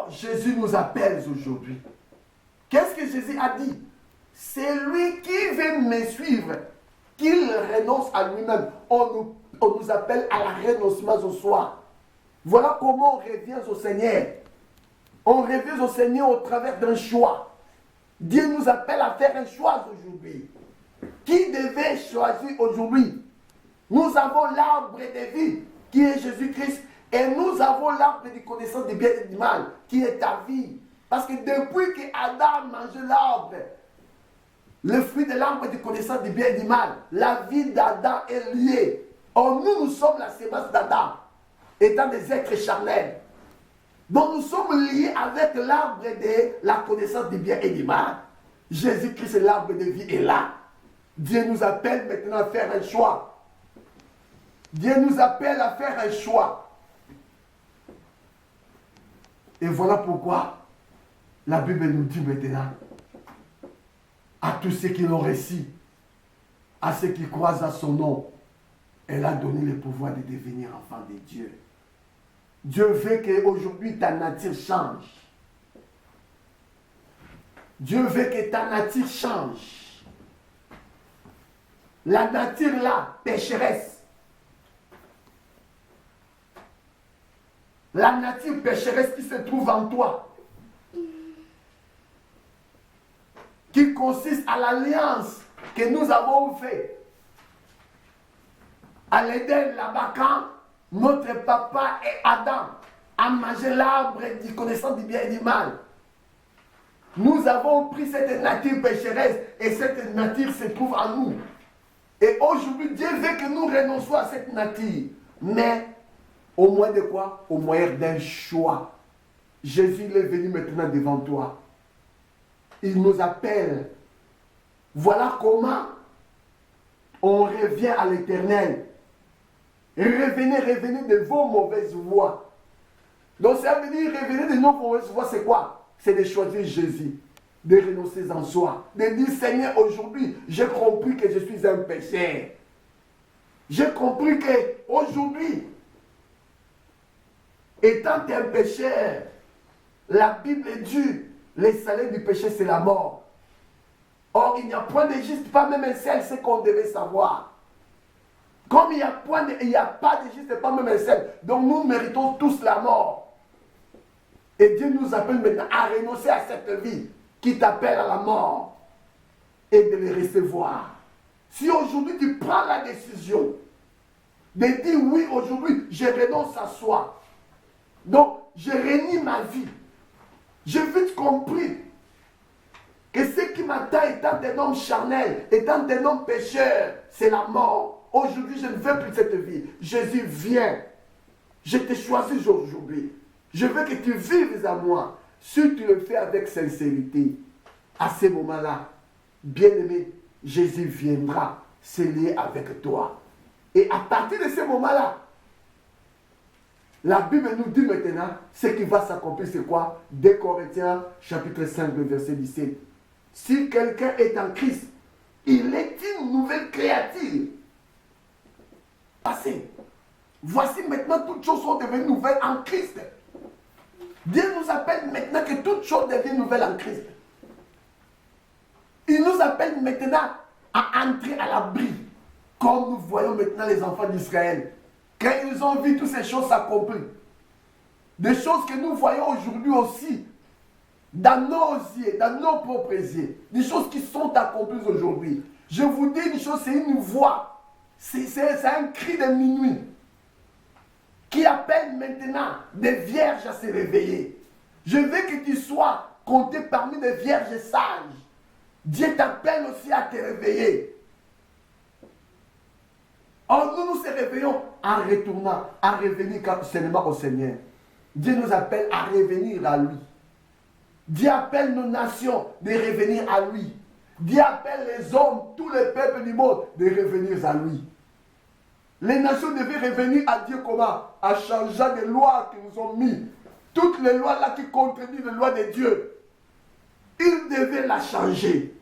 Alors, Jésus nous appelle aujourd'hui. Qu'est-ce que Jésus a dit? C'est lui qui veut me suivre, qu'il renonce à lui-même. On nous appelle à la renoncement au soir. Voilà comment on revient au Seigneur. On revient au Seigneur au travers d'un choix. Dieu nous appelle à faire un choix aujourd'hui. Qui devait choisir aujourd'hui? Nous avons l'arbre de vie, qui est Jésus-Christ, et nous avons l'arbre de connaissance du bien et du mal, qui est ta vie. Parce que depuis que Adam mangeait l'arbre, le fruit de l'arbre de connaissance du bien et du mal, la vie d'Adam est liée. Or, nous sommes la sémence d'Adam, étant des êtres charnels. Donc, nous sommes liés avec l'arbre de la connaissance du bien et du mal. Jésus-Christ, l'arbre de vie, est là. Dieu nous appelle maintenant à faire un choix. Dieu nous appelle à faire un choix. Et voilà pourquoi la Bible nous dit maintenant, à tous ceux qui l'ont reçu, à ceux qui croient à son nom, elle a donné le pouvoir de devenir enfant de Dieu. Dieu veut qu'aujourd'hui ta nature change. Dieu veut que ta nature change. La nature là, pécheresse. La nature pécheresse qui se trouve en toi, qui consiste à l'alliance que nous avons faite à l'Éden là-bas quand notre papa et Adam a mangé l'arbre de connaissance du bien et du mal. Nous avons pris cette nature pécheresse et cette nature se trouve en nous. Et aujourd'hui, Dieu veut que nous renoncions à cette nature. Mais au moyen de quoi? Au moyen d'un choix. Jésus est venu maintenant devant toi. Il nous appelle. Voilà comment on revient à l'Éternel. Revenez de vos mauvaises voies. Donc ça veut dire revenez de nos mauvaises voies, c'est quoi? C'est de choisir Jésus, de renoncer en soi, de dire Seigneur, aujourd'hui, j'ai compris que je suis un pécheur. J'ai compris que aujourd'hui, étant un pécheur, la Bible dit, le salaire du péché c'est la mort. Or, il n'y a point de juste, pas même un seul, c'est qu'on devait savoir. Comme il n'y a pas de juste, pas même un seul. Donc nous méritons tous la mort. Et Dieu nous appelle maintenant à renoncer à cette vie qui t'appelle à la mort et de les recevoir. Si aujourd'hui tu prends la décision de dire oui, aujourd'hui je renonce à soi. Donc je renie ma vie. J'ai vite compris que ce qui m'attend étant un homme charnel, étant un homme pécheur, c'est la mort. Aujourd'hui, je ne veux plus cette vie. Jésus, viens. Je t'ai choisi aujourd'hui. Je veux que tu vives à moi. Si tu le fais avec sincérité, à ce moment-là, bien-aimé, Jésus viendra se lier avec toi. Et à partir de ce moment-là, la Bible nous dit maintenant, ce qui va s'accomplir, c'est quoi? 2 Corinthiens, chapitre 5, verset 17. Si quelqu'un est en Christ, il est une nouvelle créature. Voici maintenant toutes choses sont devenues nouvelles en Christ. Dieu nous appelle maintenant que toutes choses deviennent nouvelles en Christ. Il nous appelle maintenant à entrer à l'abri. Comme nous voyons maintenant les enfants d'Israël. Quand ils ont vu toutes ces choses s'accomplir. Des choses que nous voyons aujourd'hui aussi. Dans nos yeux, dans nos propres yeux. Des choses qui sont accomplies aujourd'hui. Je vous dis une chose, c'est une voix. C'est un cri de minuit qui appelle maintenant des vierges à se réveiller. Je veux que tu sois compté parmi des vierges sages. Dieu t'appelle aussi à te réveiller. Or, nous se réveillons en retournant, à revenir seulement au Seigneur. Dieu nous appelle à revenir à lui. Dieu appelle nos nations de revenir à lui. Dieu appelle les hommes, tous les peuples du monde, de revenir à lui. Les nations devaient revenir à Dieu comment? En changeant des lois qu'ils nous ont mis. Toutes les lois là qui contredisent les lois de Dieu. Ils devaient la changer.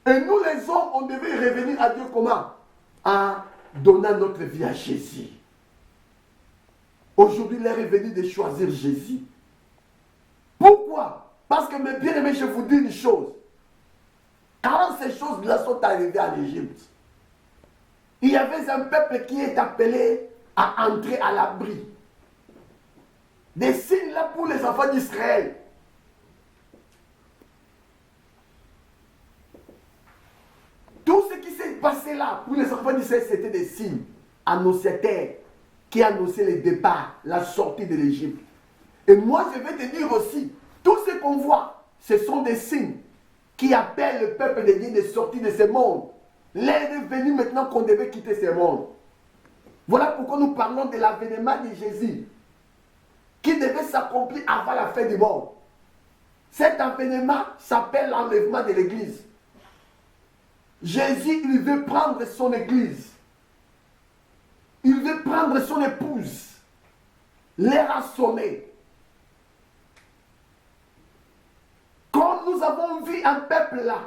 Et nous les hommes, on devait revenir à Dieu comment? En donnant notre vie à Jésus. Aujourd'hui, il est revenu de choisir Jésus. Pourquoi? Parce que mes bien-aimés, je vous dis une chose. Quand ces choses-là sont arrivées en Égypte, il y avait un peuple qui est appelé à entrer à l'abri. Des signes là pour les enfants d'Israël. Tout ce qui s'est passé là pour les enfants d'Israël, c'était des signes annonciateurs qui annonçaient le départ, la sortie de l'Égypte. Et moi, je vais te dire aussi, tout ce qu'on voit, ce sont des signes qui appellent le peuple de Dieu de sortir de ce monde. L'heure est venue maintenant qu'on devait quitter ce monde. Voilà pourquoi nous parlons de l'avènement de Jésus, qui devait s'accomplir avant la fin du monde. Cet avènement s'appelle l'enlèvement de l'Église. Jésus, il veut prendre son Église. Il veut prendre son épouse. L'heure a sonné. Comme nous avons vu un peuple là,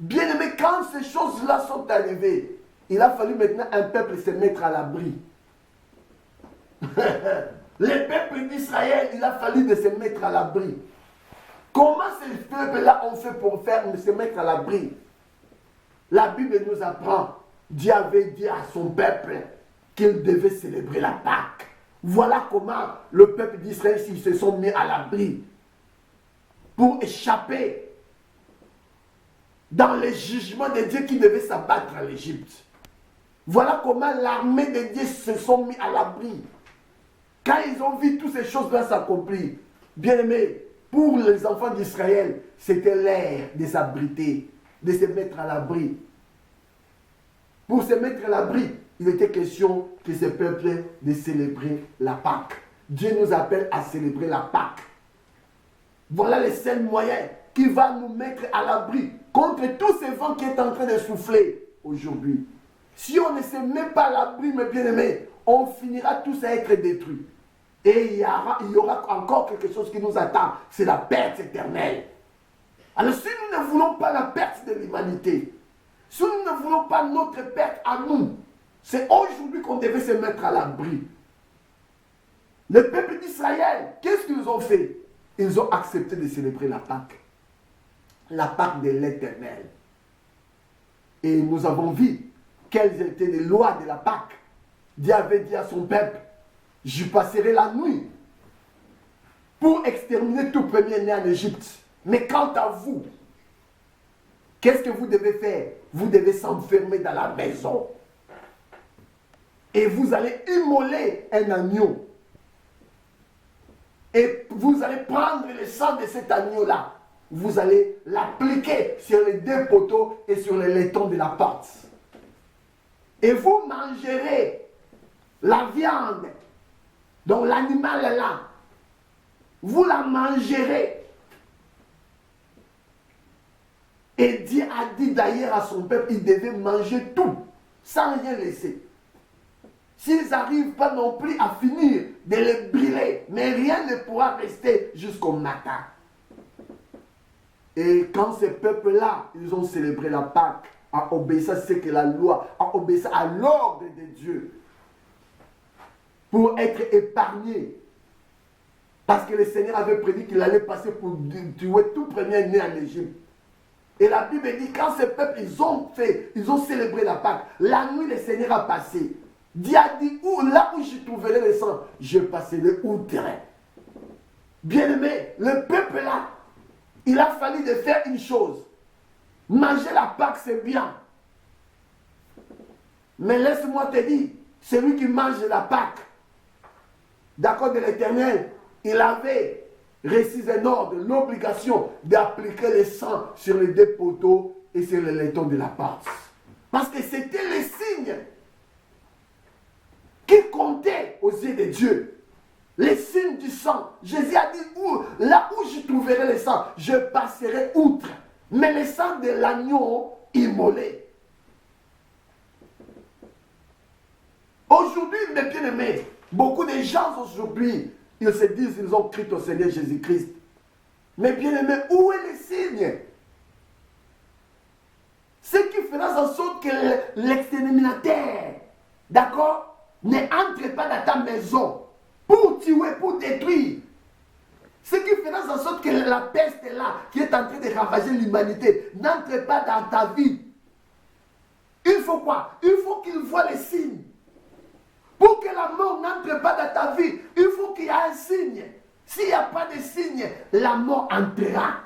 bien aimé, quand ces choses-là sont arrivées, il a fallu maintenant un peuple se mettre à l'abri. Les peuples d'Israël, il a fallu de se mettre à l'abri. Comment ces peuples-là ont fait pour se mettre à l'abri? La Bible nous apprend, Dieu avait dit à son peuple qu'il devait célébrer la Pâque. Voilà comment le peuple d'Israël se sont mis à l'abri pour échapper dans les jugements de Dieu qui devaient s'abattre à l'Égypte. Voilà comment l'armée de Dieu se sont mis à l'abri. Quand ils ont vu toutes ces choses-là s'accomplir, bien aimé, pour les enfants d'Israël, c'était l'heure de s'abriter, de se mettre à l'abri. Pour se mettre à l'abri, il était question que ce peuple de célébrer la Pâque. Dieu nous appelle à célébrer la Pâque. Voilà le seul moyen qui va nous mettre à l'abri contre tous ces vents qui est en train de souffler aujourd'hui. Si on ne se met pas à l'abri, mes bien-aimés, on finira tous à être détruits. Et il y aura encore quelque chose qui nous attend, c'est la perte éternelle. Alors si nous ne voulons pas la perte de l'humanité, si nous ne voulons pas notre perte à nous, c'est aujourd'hui qu'on devait se mettre à l'abri. Le peuple d'Israël, qu'est-ce qu'ils ont fait? Ils ont accepté de célébrer la Pâque. La Pâque de l'Éternel. Et nous avons vu quelles étaient les lois de la Pâque. Dieu avait dit à son peuple, je passerai la nuit pour exterminer tout premier-né en Égypte. Mais quant à vous, qu'est-ce que vous devez faire? Vous devez s'enfermer dans la maison. Et vous allez immoler un agneau. Et vous allez prendre le sang de cet agneau-là. Vous allez l'appliquer sur les deux poteaux et sur les laitons de la porte. Et vous mangerez la viande. Donc l'animal est là. Vous la mangerez. Et Dieu a dit d'ailleurs à son peuple, il devait manger tout, sans rien laisser. S'ils n'arrivent pas non plus à finir de les brûler, mais rien ne pourra rester jusqu'au matin. Et quand ces peuples-là, ils ont célébré la Pâque, en obéissant à ce que la loi, en obéissant à l'ordre de Dieu, pour être épargnés. Parce que le Seigneur avait prédit qu'il allait passer pour tuer tout premier né en Égypte. Et la Bible dit, quand ces peuples, ils ont célébré la Pâque, la nuit, le Seigneur a passé. Dieu a dit, là où je trouverai le sang, je passerai outre. Bien aimé, le peuple là, il a fallu de faire une chose. Manger la Pâque, c'est bien. Mais laisse-moi te dire, celui qui mange la Pâque, d'accord de l'Éternel, il avait reçu un ordre, l'obligation d'appliquer le sang sur les deux poteaux et sur les laitons de la porte. Parce que c'était le signe qui comptait aux yeux de Dieu. Les signes du sang. Jésus a dit, là où je trouverai le sang, je passerai outre. Mais le sang de l'agneau immolé. Aujourd'hui, mes bien-aimés, beaucoup de gens aujourd'hui, ils se disent qu'ils ont cru au Seigneur Jésus-Christ. Mais bien-aimés, où est le signe? Ce qui fera en sorte que l'exterminateur, d'accord, ne entre pas dans ta maison pour tuer, pour détruire. Ce qui fera en sorte que la peste est là, qui est en train de ravager l'humanité, n'entre pas dans ta vie. Il faut quoi? Il faut qu'il voit les signes. Pour que la mort n'entre pas dans ta vie, il faut qu'il y ait un signe. S'il n'y a pas de signe, la mort entrera.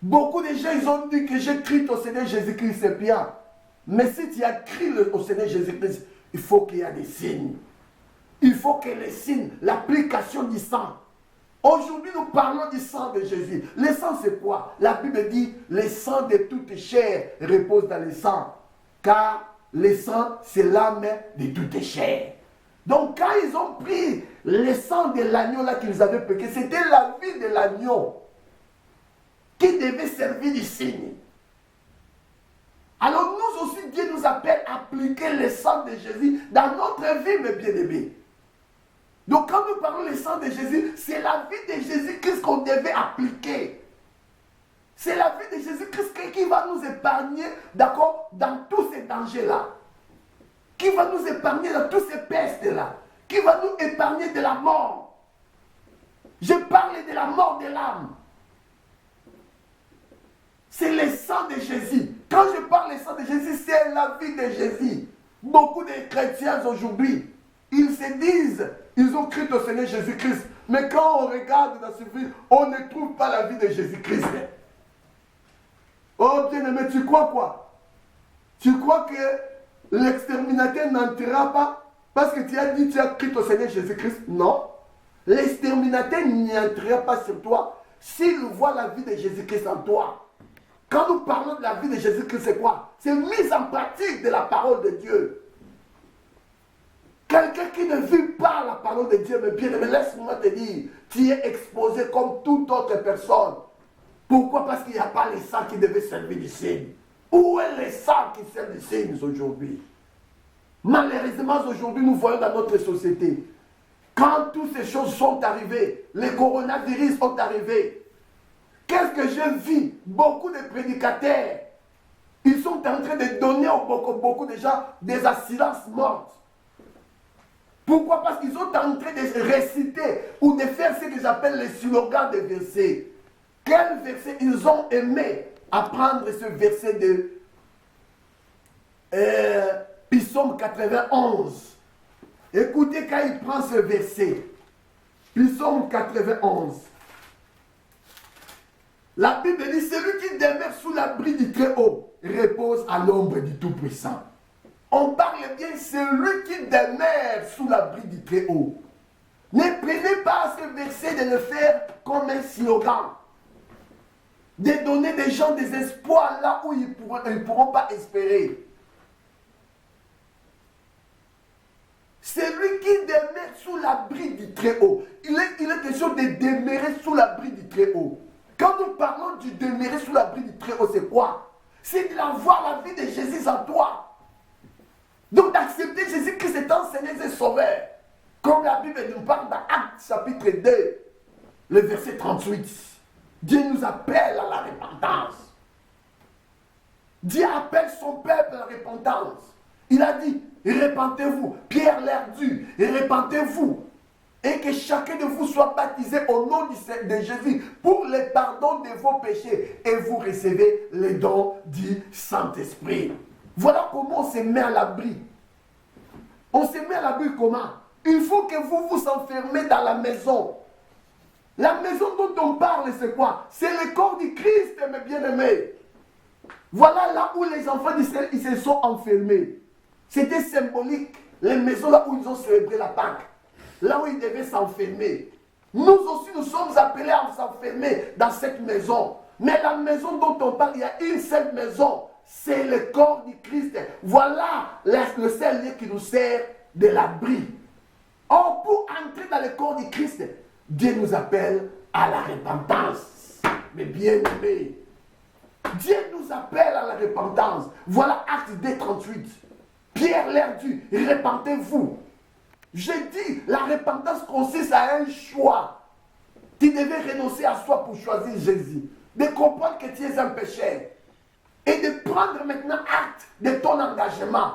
Beaucoup de gens, ils ont dit que j'ai crié au Seigneur Jésus-Christ, c'est bien. Mais si tu as crié au Seigneur Jésus-Christ, il faut qu'il y ait des signes. Il faut que les signes, l'application du sang. Aujourd'hui, nous parlons du sang de Jésus. Le sang, c'est quoi? La Bible dit, le sang de toute chair repose dans le sang. Car le sang, c'est l'âme de toute chair. Donc, quand ils ont pris le sang de l'agneau là qu'ils avaient piqué, c'était la vie de l'agneau qui devait servir de signe. Alors, nous aussi, Dieu nous appelle à appliquer le sang de Jésus dans notre vie, mes bien-aimés. Donc, quand nous parlons du sang de Jésus, c'est la vie de Jésus-Christ qu'on devait appliquer. C'est la vie de Jésus-Christ qui va nous épargner, d'accord, dans tous ces dangers-là. Qui va nous épargner dans tous ces pestes-là. Qui va nous épargner de la mort. Je parle de la mort de l'âme. C'est le sang de Jésus. Quand je parle du sang de Jésus, c'est la vie de Jésus. Beaucoup de chrétiens aujourd'hui, ils se disent, ils ont cru au Seigneur Jésus-Christ. Mais quand on regarde dans ce vie, on ne trouve pas la vie de Jésus-Christ. Oh bien-aimé, tu crois quoi? Tu crois que l'exterminateur n'entrera pas parce que tu as dit tu as cru au Seigneur Jésus-Christ? Non. L'exterminateur n'entrera pas sur toi s'il voit la vie de Jésus-Christ en toi. Quand nous parlons de la vie de Jésus-Christ, c'est quoi? C'est mise en pratique de la parole de Dieu. Quelqu'un qui ne vit pas la parole de Dieu, mais bien, mais laisse-moi te dire, tu es exposé comme toute autre personne. Pourquoi? Parce qu'il n'y a pas les sangs qui devaient servir du signe. Où est les sangs qui servent du signe aujourd'hui? Malheureusement, aujourd'hui, nous voyons dans notre société, quand toutes ces choses sont arrivées, les coronavirus sont arrivés, qu'est-ce que je vis? Beaucoup de prédicateurs, ils sont en train de donner à beaucoup de gens des assurances mortes. Pourquoi? Parce qu'ils sont en train de réciter ou de faire ce que j'appelle les slogans de versets. Quel verset ils ont aimé apprendre ce verset de Psaume 91. Écoutez quand il prend ce verset. Psaume 91. La Bible dit, celui qui demeure sous l'abri du Très-Haut repose à l'ombre du Tout-Puissant. On parle bien, celui qui demeure sous l'abri du Très-Haut. Ne prenez pas ce verset de le faire comme un slogan. De donner des gens des espoirs là où ils ne pourront pas espérer. Celui qui demeure sous l'abri du Très-Haut. Il est question de demeurer sous l'abri du Très-Haut. Quand nous parlons du demeurer sous l'abri du Très-Haut, c'est quoi? C'est d'avoir la vie de Jésus en toi. Donc d'accepter Jésus-Christ étant Seigneur et Sauveur. Comme la Bible nous parle dans Actes chapitre 2, le verset 38. Dieu nous appelle à la repentance. Dieu appelle son peuple à la repentance. Il a dit, repentez-vous. Pierre leur dit, repentez-vous. Et que chacun de vous soit baptisé au nom de Jésus pour le pardon de vos péchés. Et vous recevez les dons du Saint-Esprit. Voilà comment on se met à l'abri. On se met à l'abri comment? Il faut que vous vous enfermez dans la maison. La maison dont on parle, c'est quoi? C'est le corps du Christ, mes bien-aimés. Voilà là où les enfants d'Israël, ils se sont enfermés. C'était symbolique. Les maisons là où ils ont célébré la Pâque. Là où ils devaient s'enfermer. Nous aussi, nous sommes appelés à s'enfermer dans cette maison. Mais la maison dont on parle, il y a une seule maison. C'est le corps du Christ. Voilà le seul lieu qui nous sert de l'abri. Or, pour entrer dans le corps du Christ, Dieu nous appelle à la repentance. Mais bien aimé, Dieu nous appelle à la repentance. Voilà Actes 2, 38. Pierre leur dit, repentez-vous. Je dis, la repentance consiste à un choix. Tu devais renoncer à soi pour choisir Jésus. De comprendre que tu es un pécheur. Et de prendre maintenant acte de ton engagement.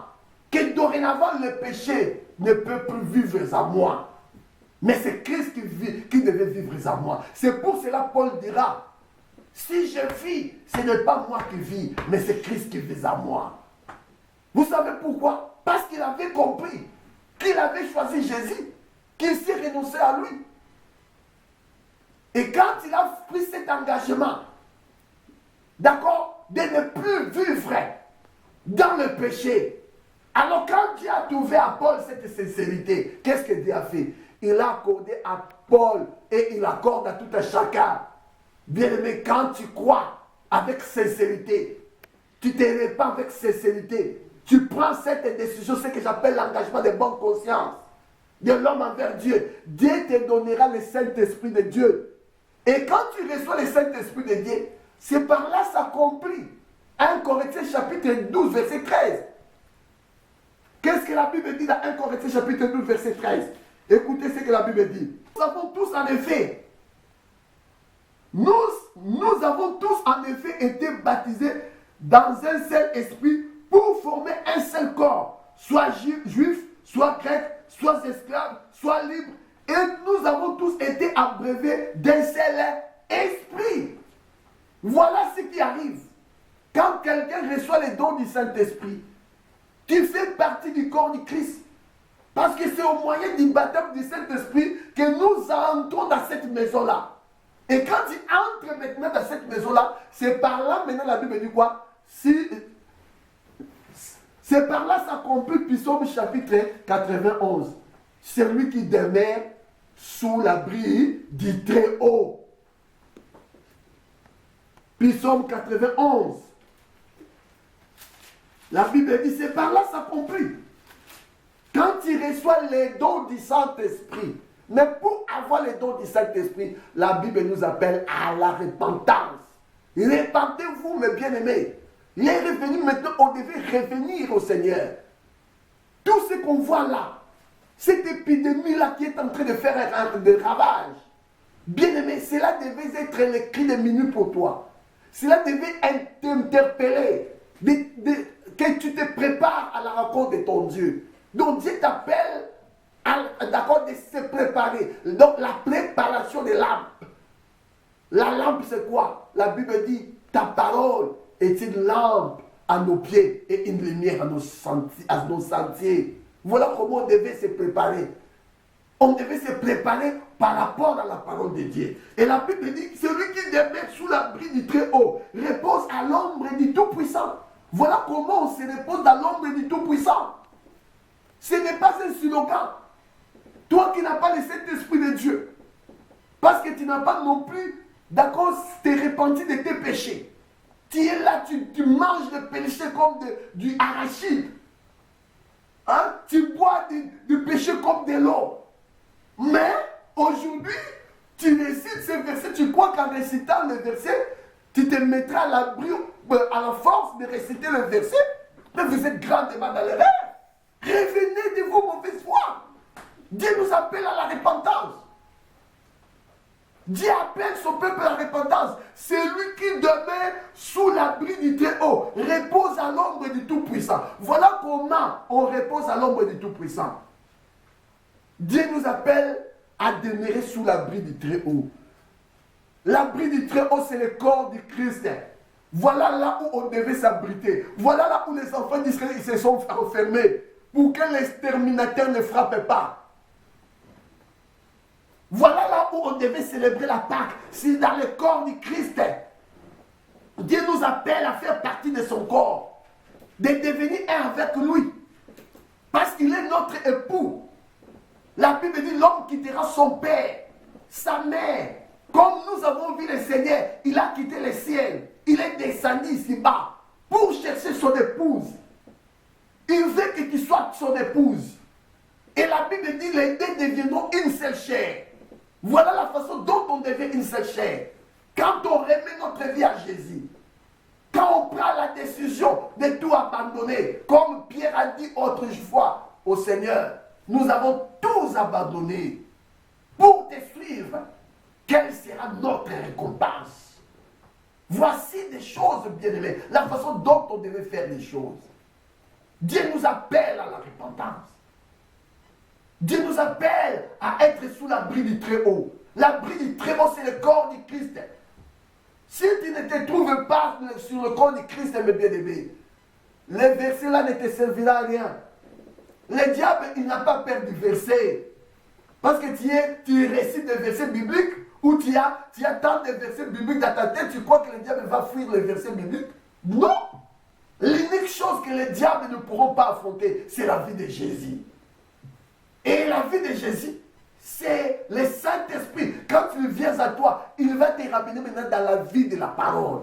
Que dorénavant le péché ne peut plus vivre à moi. Mais c'est Christ qui devait vivre en moi. C'est pour cela Paul dira, si je vis, ce n'est pas moi qui vis, mais c'est Christ qui vit en moi. Vous savez pourquoi? Parce qu'il avait compris qu'il avait choisi Jésus, qu'il s'est renoncé à lui. Et quand il a pris cet engagement, d'accord, de ne plus vivre dans le péché, alors quand Dieu a trouvé à Paul cette sincérité, qu'est-ce que Dieu a fait? Il a accordé à Paul et il accorde à tout un chacun. Bien-aimé, quand tu crois avec sincérité, tu te répands avec sincérité, tu prends cette décision, ce que j'appelle l'engagement de bonne conscience de l'homme envers Dieu. Dieu te donnera le Saint-Esprit de Dieu. Et quand tu reçois le Saint-Esprit de Dieu, c'est par là s'accomplit. 1 Corinthiens chapitre 12, verset 13. Qu'est-ce que la Bible dit dans 1 Corinthiens chapitre 12, verset 13? Écoutez ce que la Bible dit. Nous avons tous en effet, nous avons tous en effet été baptisés dans un seul esprit pour former un seul corps, soit juif, soit grec, soit esclave, soit libre. Et nous avons tous été abreuvés d'un seul esprit. Voilà ce qui arrive. Quand quelqu'un reçoit les dons du Saint-Esprit, tu fais partie du corps du Christ. Parce que c'est au moyen du baptême du Saint-Esprit que nous entrons dans cette maison-là. Et quand tu entres maintenant dans cette maison-là, c'est par là, maintenant la Bible dit quoi? C'est par là s'accomplit Psaume chapitre 91. Celui qui demeure sous l'abri du Très-Haut. Psaume 91. La Bible dit, c'est par là s'accomplit. Quand tu reçois les dons du Saint-Esprit, mais pour avoir les dons du Saint-Esprit, la Bible nous appelle à la repentance. Repentez-vous, mes bien-aimés. Il est revenu maintenant, on devait revenir au Seigneur. Tout ce qu'on voit là, cette épidémie-là qui est en train de faire des ravages, bien-aimé, cela devait être le cri de minuit pour toi. Cela devait t'interpeller, que tu te prépares à la rencontre de ton Dieu. Donc Dieu t'appelle d'accord, de se préparer. Donc la préparation des lampes. La lampe c'est quoi? La Bible dit, ta parole est une lampe à nos pieds et une lumière à nos sentiers. Voilà comment on devait se préparer. On devait se préparer par rapport à la parole de Dieu. Et la Bible dit, celui qui demeure sous l'abri du Très-Haut repose à l'ombre du Tout-Puissant. Voilà comment on se repose dans l'ombre du Tout-Puissant. Ce n'est pas un slogan. Toi qui n'as pas le Saint-Esprit de Dieu, parce que tu n'as pas non plus, d'accord, t'es repenti de tes péchés. Tu es là, tu manges le péché comme du arachide. Hein? Tu bois du péché comme de l'eau. Mais aujourd'hui, tu récites ce verset, tu crois qu'en récitant le verset, tu te mettras à l'abri, à la force de réciter le verset, mais vous êtes grandement dans l'erreur. Revenez de vos mauvaises foi. Dieu nous appelle à la repentance. Dieu appelle son peuple à la repentance. Celui qui demeure sous l'abri du Très-Haut repose à l'ombre du Tout-Puissant. Voilà comment on repose à l'ombre du Tout-Puissant. Dieu nous appelle à demeurer sous l'abri du Très-Haut. L'abri du Très-Haut, c'est le corps du Christ. Voilà là où on devait s'abriter. Voilà là où les enfants d'Israël se sont enfermés pour que l'exterminateur ne frappe pas. Voilà là où on devait célébrer la Pâque. C'est dans le corps du Christ. Dieu nous appelle à faire partie de son corps. De devenir un avec lui. Parce qu'il est notre époux. La Bible dit l'homme quittera son père, sa mère. Comme nous avons vu le Seigneur, il a quitté le ciel. Il est descendu ici-bas pour chercher son épouse. Il veut que tu sois son épouse. Et la Bible dit les deux deviendront une seule chair. Voilà la façon dont on devient une seule chair. Quand on remet notre vie à Jésus, quand on prend la décision de tout abandonner, comme Pierre a dit autrefois au Seigneur, nous avons tous abandonné pour te suivre. Quelle sera notre récompense? Voici des choses, bien-aimées, la façon dont on devait faire les choses. Dieu nous appelle à la repentance. Dieu nous appelle à être sous l'abri du Très-Haut. L'abri du Très-Haut, c'est le corps du Christ. Si tu ne te trouves pas sur le corps du Christ, mes bien-aimés, les versets là ne te serviront à rien. Le diable, il n'a pas peur du verset. Parce que tu récites des versets bibliques ou tu as tant de versets bibliques dans ta tête, tu crois que le diable va fuir les versets bibliques? Non! L'unique chose que les diables ne pourront pas affronter, c'est la vie de Jésus. Et la vie de Jésus, c'est le Saint-Esprit. Quand il vient à toi, il va te ramener maintenant dans la vie de la parole.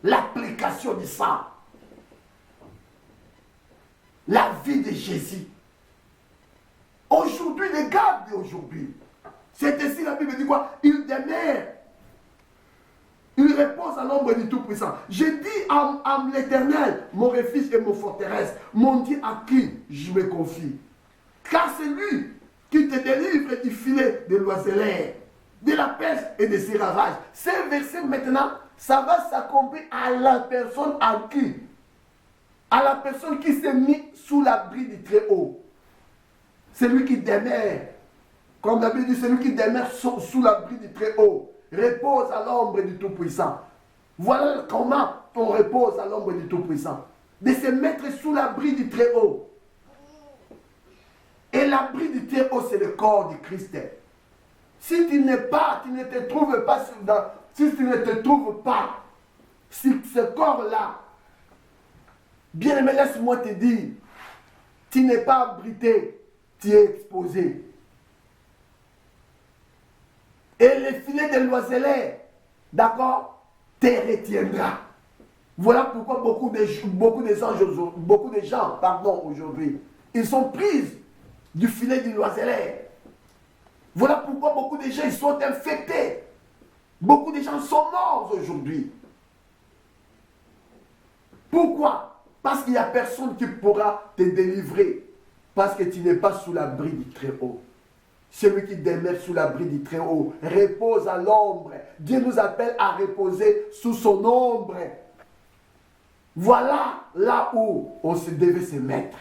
L'application du sang. La vie de Jésus. Aujourd'hui, regarde aujourd'hui. C'est ainsi la Bible dit quoi? Il demeure. Il repose à l'ombre du Tout-Puissant. Je dis à l'Éternel, mon refuge et mon forteresse, mon Dieu à qui je me confie. Car c'est lui qui te délivre du filet de l'oiseleur, de la peste et de ses ravages. Ces versets maintenant, ça va s'accomplir à la personne à qui? À la personne qui s'est mise sous l'abri du Très-Haut. Celui qui demeure, comme la Bible dit, celui qui demeure sous l'abri du Très-Haut, repose à l'ombre du Tout-Puissant. Voilà comment on repose à l'ombre du Tout-Puissant. De se mettre sous l'abri du Très-Haut. Et l'abri du Très-Haut, c'est le corps du Christ. Si tu ne te trouves pas si tu ne te trouves pas sur ce corps-là, bien aimé, laisse-moi te dire, tu n'es pas abrité, tu es exposé. Et le filet de l'oiseleur, d'accord, te retiendra. Voilà pourquoi beaucoup de gens aujourd'hui, ils sont pris du filet de l'oiseleur. Voilà pourquoi beaucoup de gens ils sont infectés. Beaucoup de gens sont morts aujourd'hui. Pourquoi? Parce qu'il n'y a personne qui pourra te délivrer. Parce que tu n'es pas sous l'abri du Très-Haut. Celui qui demeure sous l'abri du Très-Haut repose à l'ombre. Dieu nous appelle à reposer sous son ombre. Voilà là où on devait se mettre.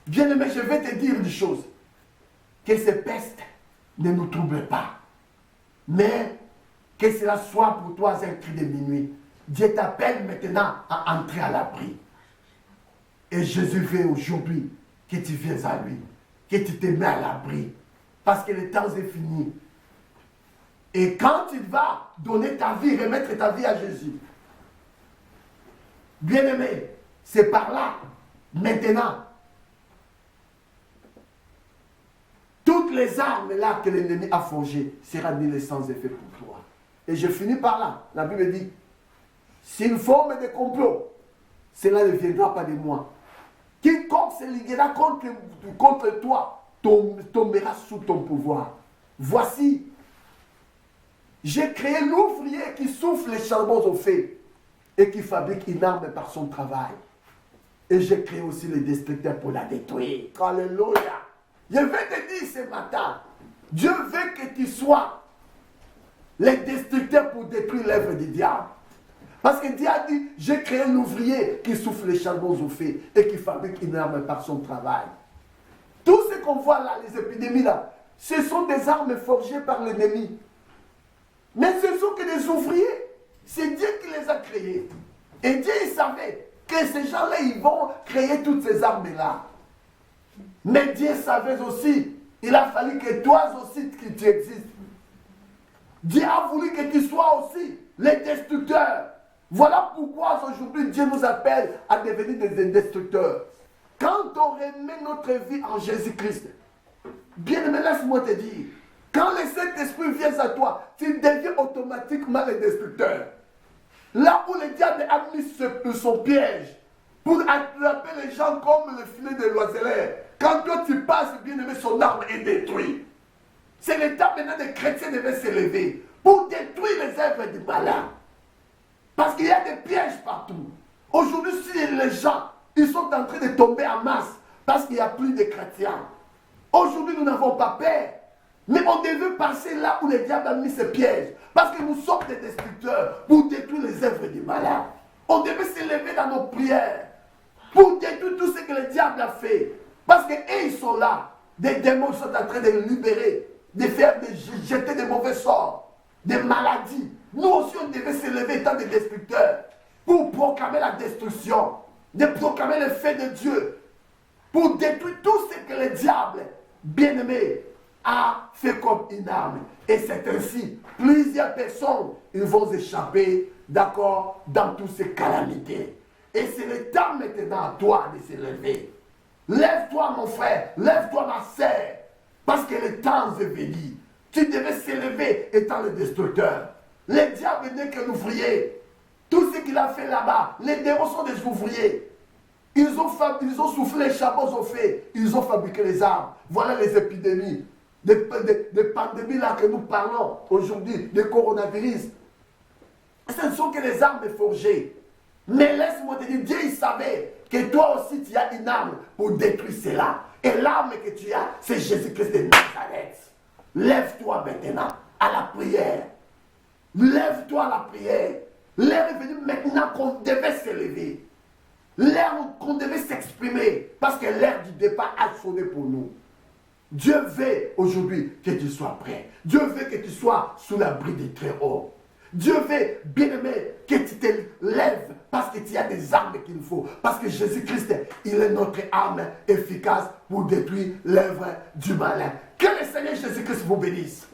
Bien-aimé, je vais te dire une chose. Que ces pestes ne nous troublent pas. Mais que cela soit pour toi un cri de minuit. Dieu t'appelle maintenant à entrer à l'abri. Et Jésus veut aujourd'hui que tu viennes à lui. Que tu te mets à l'abri. Parce que le temps est fini. Et quand tu vas donner ta vie, remettre ta vie à Jésus, bien-aimé, c'est par là, maintenant, toutes les armes là que l'ennemi a forgées seront nulles sans effet pour toi. Et je finis par là. La Bible dit, s'il forme des complots, cela ne viendra pas de moi. Quiconque se liguera contre toi tombera sous ton pouvoir. Voici, j'ai créé l'ouvrier qui souffle les charbons au feu et qui fabrique une arme par son travail. Et j'ai créé aussi le destructeur pour la détruire. Alléluia. Je vais te dire ce matin, Dieu veut que tu sois le destructeur pour détruire l'œuvre du diable. Parce que Dieu a dit, j'ai créé l'ouvrier qui souffle les charbons au feu et qui fabrique une arme par son travail. Tout ce qu'on voit là, les épidémies là, ce sont des armes forgées par l'ennemi. Mais ce sont que des ouvriers. C'est Dieu qui les a créés. Et Dieu, il savait que ces gens-là, ils vont créer toutes ces armes-là. Mais Dieu savait aussi, il a fallu que toi aussi que tu existes. Dieu a voulu que tu sois aussi le destructeur. Voilà pourquoi aujourd'hui Dieu nous appelle à devenir des destructeurs. Quand on remet notre vie en Jésus-Christ, bien aimé, laisse-moi te dire, quand le Saint-Esprit vient à toi, tu deviens automatiquement le destructeur. Là où le diable a mis son piège pour attraper les gens comme le filet de l'oiseleur, quand toi tu passes, bien aimé, son arme est détruite. C'est le temps maintenant des chrétiens devaient s'élever pour détruire les œuvres du malin. Parce qu'il y a des pièges partout. Aujourd'hui, si les gens, ils sont en train de tomber en masse parce qu'il n'y a plus de chrétiens. Aujourd'hui, nous n'avons pas peur. Mais on devait passer là où le diable a mis ses pièges. Parce que nous sommes des destructeurs pour détruire les œuvres du malin. On devait s'élever dans nos prières pour détruire tout ce que le diable a fait. Parce qu'eux, ils sont là. Des démons sont en train de libérer, de faire, de jeter des mauvais sorts, des maladies. Nous aussi, on devait se lever étant des destructeurs pour proclamer la destruction, de proclamer le fait de Dieu, pour détruire tout ce que le diable, bien-aimé, a fait comme une arme. Et c'est ainsi, plusieurs personnes, ils vont échapper, d'accord, dans toutes ces calamités. Et c'est le temps maintenant à toi de se lever. Lève-toi, mon frère, lève-toi, ma sœur, parce que le temps est venu. Tu devais se lever étant le destructeur. Le diable n'est qu'un ouvrier. Tout ce qu'il a fait là-bas, les démons sont des ouvriers. Ils ont soufflé les chapeaux, ils ont fabriqué les armes. Voilà les épidémies, des pandémies là que nous parlons aujourd'hui, des coronavirus. Ce ne sont que les armes forgées. Mais laisse-moi te dire, Dieu il savait que toi aussi tu as une arme pour détruire cela. Et l'arme que tu as, c'est Jésus-Christ de Nazareth. Lève-toi maintenant à la prière. Lève-toi à la prière. L'heure est venue maintenant qu'on devait se lever. L'heure qu'on devait s'exprimer. Parce que l'heure du départ a sonné pour nous. Dieu veut aujourd'hui que tu sois prêt. Dieu veut que tu sois sous l'abri des Très-Hauts. Dieu veut, bien-aimé, que tu te lèves parce que tu as des armes qu'il faut. Parce que Jésus-Christ, il est notre arme efficace pour détruire l'œuvre du malin. Que le Seigneur Jésus-Christ vous bénisse.